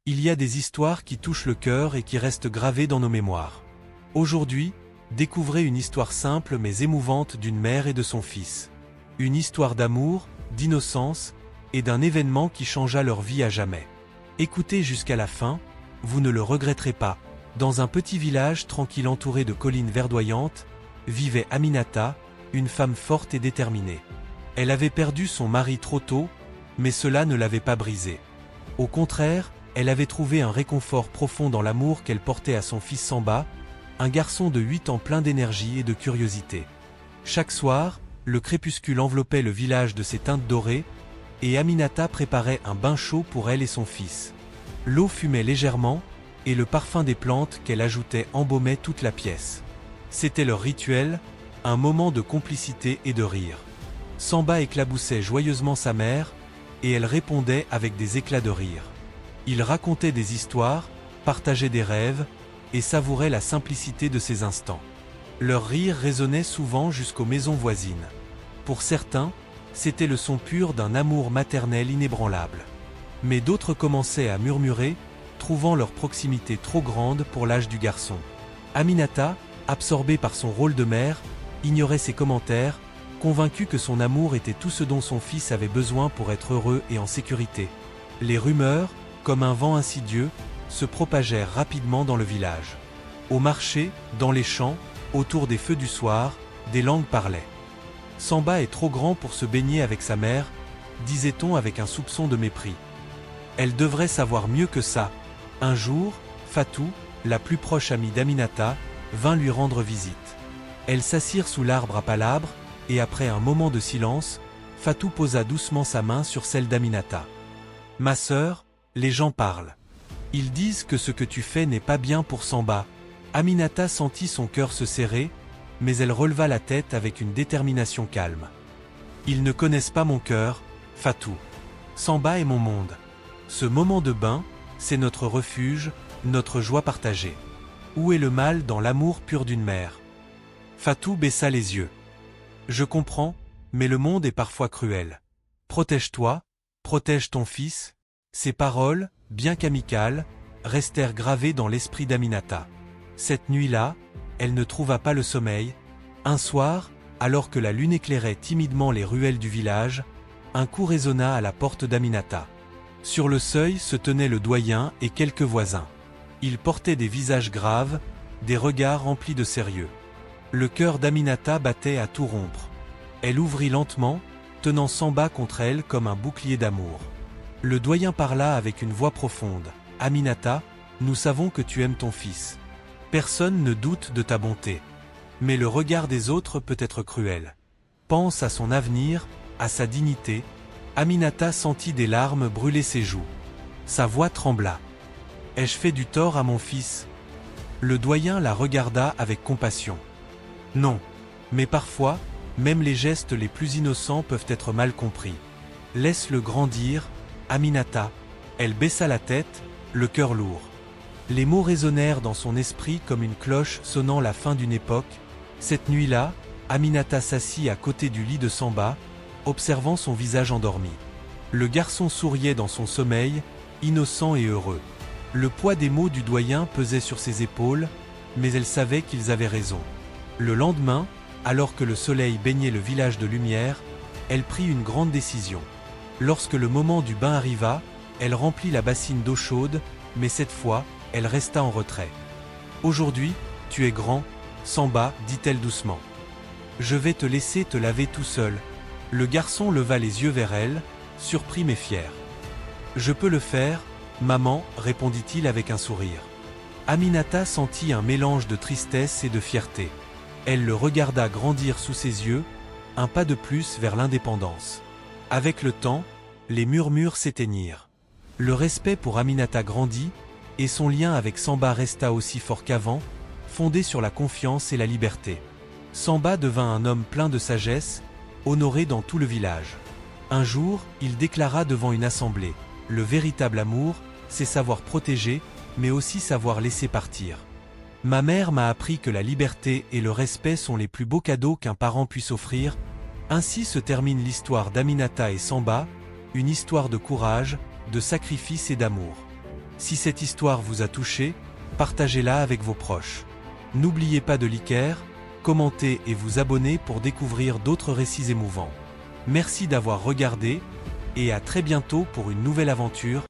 Il y a des histoires qui touchent le cœur et qui restent gravées dans nos mémoires. Aujourd'hui, découvrez une histoire simple mais émouvante d'une mère et de son fils. Une histoire d'amour, d'innocence, et d'un événement qui changea leur vie à jamais. Écoutez jusqu'à la fin, vous ne le regretterez pas. Dans un petit village tranquille entouré de collines verdoyantes, vivait Aminata, une femme forte et déterminée. Elle avait perdu son mari trop tôt, mais cela ne l'avait pas brisée. Au contraire, elle avait trouvé un réconfort profond dans l'amour qu'elle portait à son fils Samba, un garçon de 8 ans plein d'énergie et de curiosité. Chaque soir, le crépuscule enveloppait le village de ses teintes dorées, et Aminata préparait un bain chaud pour elle et son fils. L'eau fumait légèrement, et le parfum des plantes qu'elle ajoutait embaumait toute la pièce. C'était leur rituel, un moment de complicité et de rire. Samba éclaboussait joyeusement sa mère, et elle répondait avec des éclats de rire. Ils racontaient des histoires, partageaient des rêves, et savouraient la simplicité de ces instants. Leur rire résonnait souvent jusqu'aux maisons voisines. Pour certains, c'était le son pur d'un amour maternel inébranlable. Mais d'autres commençaient à murmurer, trouvant leur proximité trop grande pour l'âge du garçon. Aminata, absorbée par son rôle de mère, ignorait ces commentaires, convaincue que son amour était tout ce dont son fils avait besoin pour être heureux et en sécurité. Les rumeurs, comme un vent insidieux, se propagèrent rapidement dans le village. Au marché, dans les champs, autour des feux du soir, des langues parlaient. Samba est trop grand pour se baigner avec sa mère, disait-on avec un soupçon de mépris. Elle devrait savoir mieux que ça. Un jour, Fatou, la plus proche amie d'Aminata, vint lui rendre visite. Elles s'assirent sous l'arbre à palabres, et après un moment de silence, Fatou posa doucement sa main sur celle d'Aminata. « Ma sœur, les gens parlent. Ils disent que ce que tu fais n'est pas bien pour Samba. » Aminata sentit son cœur se serrer, mais elle releva la tête avec une détermination calme. « Ils ne connaissent pas mon cœur, Fatou. Samba est mon monde. Ce moment de bain, c'est notre refuge, notre joie partagée. Où est le mal dans l'amour pur d'une mère ?» Fatou baissa les yeux. « Je comprends, mais le monde est parfois cruel. Protège-toi, protège ton fils. » Ces paroles, bien qu'amicales, restèrent gravées dans l'esprit d'Aminata. Cette nuit-là, elle ne trouva pas le sommeil. Un soir, alors que la lune éclairait timidement les ruelles du village, un coup résonna à la porte d'Aminata. Sur le seuil se tenaient le doyen et quelques voisins. Ils portaient des visages graves, des regards remplis de sérieux. Le cœur d'Aminata battait à tout rompre. Elle ouvrit lentement, tenant Samba contre elle comme un bouclier d'amour. Le doyen parla avec une voix profonde. « Aminata, nous savons que tu aimes ton fils. Personne ne doute de ta bonté. Mais le regard des autres peut être cruel. Pense à son avenir, à sa dignité. » Aminata sentit des larmes brûler ses joues. Sa voix trembla. « Ai-je fait du tort à mon fils ?» Le doyen la regarda avec compassion. « Non. Mais parfois, même les gestes les plus innocents peuvent être mal compris. Laisse-le grandir, Aminata. » Elle baissa la tête, le cœur lourd. Les mots résonnèrent dans son esprit comme une cloche sonnant la fin d'une époque. Cette nuit-là, Aminata s'assit à côté du lit de Samba, observant son visage endormi. Le garçon souriait dans son sommeil, innocent et heureux. Le poids des mots du doyen pesait sur ses épaules, mais elle savait qu'ils avaient raison. Le lendemain, alors que le soleil baignait le village de lumière, elle prit une grande décision. Lorsque le moment du bain arriva, elle remplit la bassine d'eau chaude, mais cette fois, elle resta en retrait. « Aujourd'hui, tu es grand, Samba, dit-elle doucement. Je vais te laisser te laver tout seul. » Le garçon leva les yeux vers elle, surpris mais fier. « Je peux le faire, maman, répondit-il avec un sourire. Aminata sentit un mélange de tristesse et de fierté. Elle le regarda grandir sous ses yeux, un pas de plus vers l'indépendance. Avec le temps, les murmures s'éteignirent. Le respect pour Aminata grandit, et son lien avec Samba resta aussi fort qu'avant, fondé sur la confiance et la liberté. Samba devint un homme plein de sagesse, honoré dans tout le village. Un jour, il déclara devant une assemblée, « Le véritable amour, c'est savoir protéger, mais aussi savoir laisser partir. Ma mère m'a appris que la liberté et le respect sont les plus beaux cadeaux qu'un parent puisse offrir. » Ainsi se termine l'histoire d'Aminata et Samba, une histoire de courage, de sacrifice et d'amour. Si cette histoire vous a touché, partagez-la avec vos proches. N'oubliez pas de liker, commenter et vous abonner pour découvrir d'autres récits émouvants. Merci d'avoir regardé, et à très bientôt pour une nouvelle aventure.